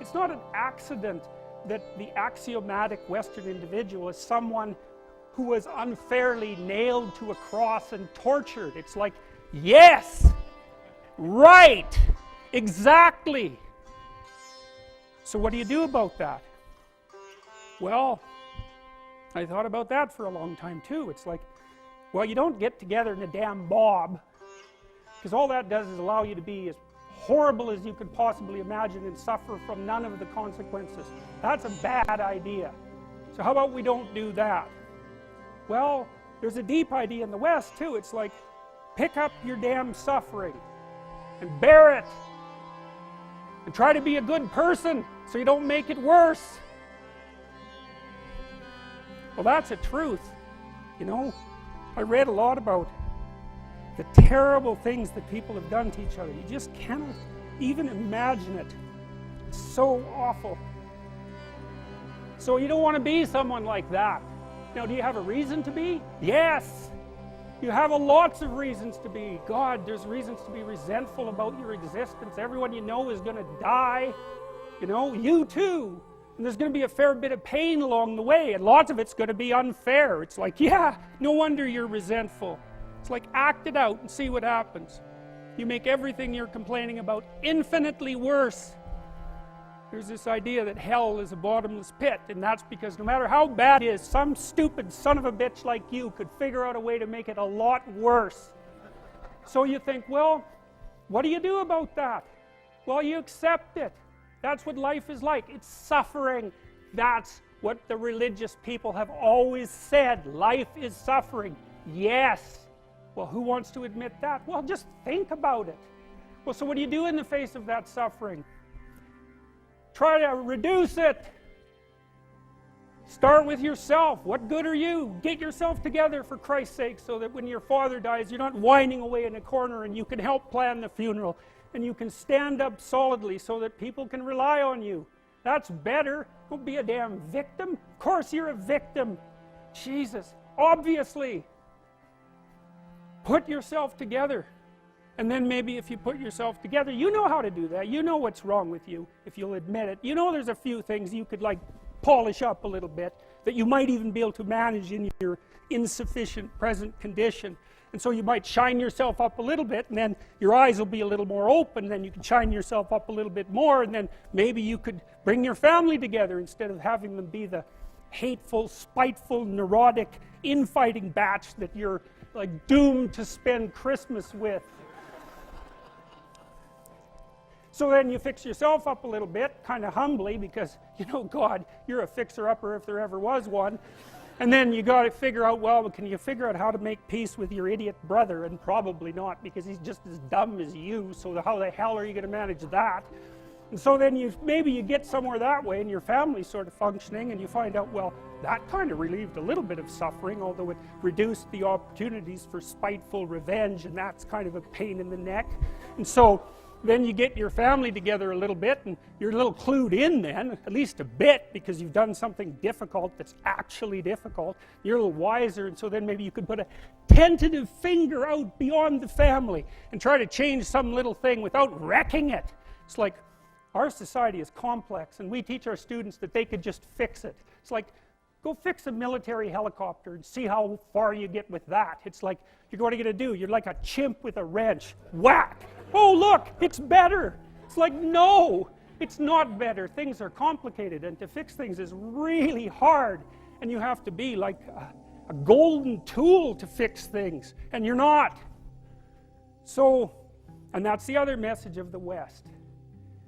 it's not an accident that the axiomatic Western individual is someone who was unfairly nailed to a cross and tortured. It's like, yes, right, exactly. So what do you do about that? Well, I thought about that for a long time too. It's like, well, you don't get together in a damn mob, because all that does is allow you to be as horrible as you could possibly imagine and suffer from none of the consequences. That's a bad idea. So how about we don't do that? Well, there's a deep idea in the West too. It's like, pick up your damn suffering and bear it and try to be a good person so you don't make it worse. Well, that's a truth. You know, I read a lot about the terrible things that people have done to each other. You just cannot even imagine it. It's so awful. So you don't want to be someone like that. Now, do you have a reason to be? Yes! You have lots of reasons to be. God, there's reasons to be resentful about your existence. Everyone you know is going to die. You know, you too. And there's going to be a fair bit of pain along the way, and lots of it's going to be unfair. It's like, yeah, no wonder you're resentful. It's like, act it out and see what happens. You make everything you're complaining about infinitely worse. There's this idea that hell is a bottomless pit, and that's because no matter how bad it is, some stupid son of a bitch like you could figure out a way to make it a lot worse. So you think, well, what do you do about that? Well, you accept it. That's what life is like. It's suffering. That's what the religious people have always said. Life is suffering. Yes. Well, who wants to admit that? Well, just think about it. Well, so what do you do in the face of that suffering? Try to reduce it. Start with yourself. What good are you? Get yourself together for Christ's sake, so that when your father dies, you're not whining away in a corner, and you can help plan the funeral, and you can stand up solidly so that people can rely on you. That's better. Don't be a damn victim. Of course you're a victim. Jesus, obviously. Put yourself together. And then maybe if you put yourself together, you know how to do that. You know what's wrong with you, if you'll admit it. You know there's a few things you could like polish up a little bit, that you might even be able to manage in your insufficient present condition. And so you might shine yourself up a little bit, and then your eyes will be a little more open, and then you can shine yourself up a little bit more, and then maybe you could bring your family together instead of having them be the hateful, spiteful, neurotic, infighting batch that you're like doomed to spend Christmas with. So then you fix yourself up a little bit, kind of humbly, because, you know, God, you're a fixer-upper if there ever was one. And then you got to figure out, well, can you figure out how to make peace with your idiot brother? And probably not, because he's just as dumb as you, so how the hell are you going to manage that? And so then maybe you get somewhere that way, and your family's sort of functioning, and you find out, well, that kind of relieved a little bit of suffering, although it reduced the opportunities for spiteful revenge, and that's kind of a pain in the neck. And so then you get your family together a little bit, and you're a little clued in then, at least a bit, because you've done something difficult that's actually difficult. You're a little wiser, and so then maybe you could put a tentative finger out beyond the family and try to change some little thing without wrecking it. It's like, our society is complex, and we teach our students that they could just fix it. It's like, go fix a military helicopter and see how far you get with that. It's like, what are you going to do? You're like a chimp with a wrench. Whack! Oh, look, it's better. It's like, no, it's not better. Things are complicated, and to fix things is really hard. And you have to be like a golden tool to fix things, and you're not. So, and that's the other message of the West.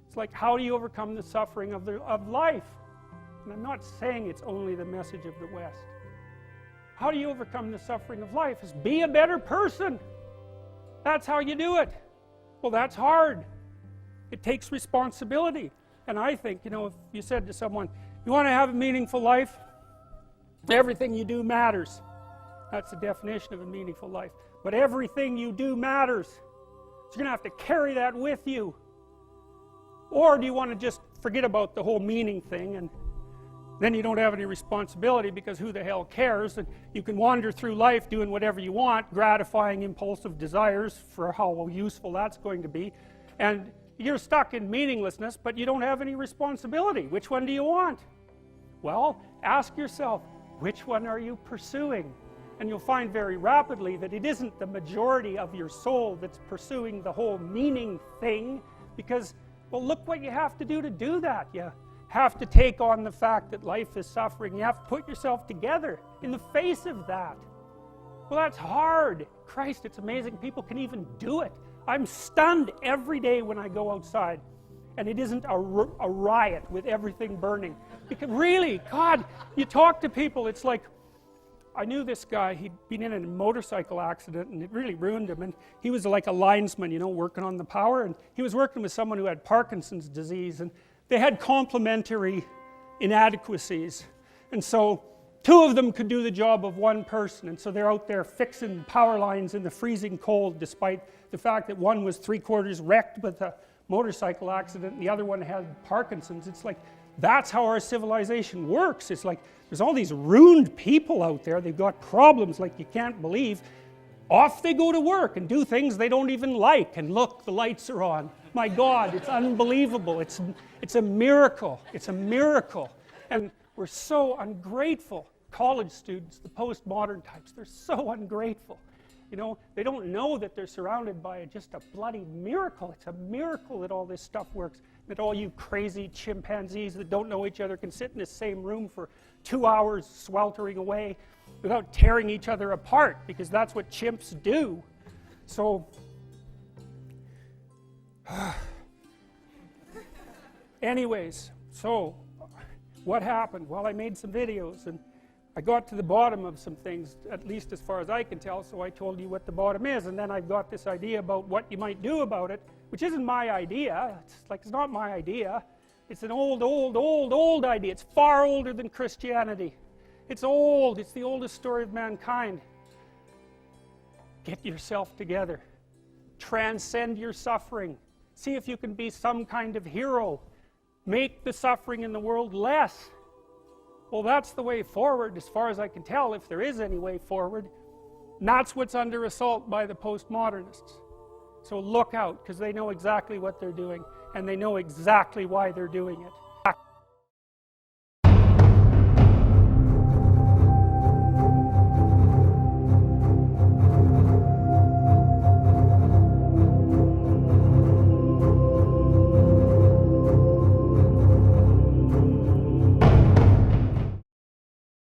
It's like, how do you overcome the suffering of life? And I'm not saying it's only the message of the West. How do you overcome the suffering of life? Is be a better person. That's how you do it. Well, that's hard. It takes responsibility. And I think, you know, if you said to someone, you want to have a meaningful life? Everything you do matters. That's the definition of a meaningful life. But everything you do matters. So you're going to have to carry that with you. Or do you want to just forget about the whole meaning thing, and then you don't have any responsibility, because who the hell cares? And you can wander through life doing whatever you want, gratifying impulsive desires for how useful that's going to be. And You're stuck in meaninglessness, but you don't have any responsibility. Which one do you want? Well, ask yourself, which one are you pursuing? And you'll find very rapidly that it isn't the majority of your soul that's pursuing the whole meaning thing, because, well, look what you have to do that. You have to take on the fact that life is suffering. You have to put yourself together in the face of that. Well, that's hard. Christ, it's amazing people can even do it. I'm stunned every day when I go outside and it isn't a riot with everything burning. Because really, God, you talk to people, it's like, I knew this guy, he'd been in a motorcycle accident and it really ruined him, and he was like a linesman, you know, working on the power, and he was working with someone who had Parkinson's disease, and they had complementary inadequacies, and so two of them could do the job of one person, and so they're out there fixing power lines in the freezing cold, despite the fact that one was 3/4 wrecked with a motorcycle accident and the other one had Parkinson's. It's like, that's how our civilization works. It's like, there's all these ruined people out there, they've got problems like you can't believe. Off they go to work and do things they don't even like, and look, the lights are on. My God, it's unbelievable. It's a miracle. It's a miracle. And we're so ungrateful. College students, the postmodern types, they're so ungrateful. You know, they don't know that they're surrounded by just a bloody miracle. It's a miracle that all this stuff works, that all you crazy chimpanzees that don't know each other can sit in the same room for 2 hours sweltering away without tearing each other apart, because that's what chimps do. So, anyways, so what happened? Well, I made some videos and I got to the bottom of some things, at least as far as I can tell, so I told you what the bottom is, and then I've got this idea about what you might do about it, which isn't my idea. It's not my idea. It's an old idea. It's far older than Christianity. It's old. It's the oldest story of mankind. Get yourself together. Transcend your suffering. See if you can be some kind of hero. Make the suffering in the world less. Well, that's the way forward, as far as I can tell, if there is any way forward. And that's what's under assault by the postmodernists. So look out, because they know exactly what they're doing, and they know exactly why they're doing it.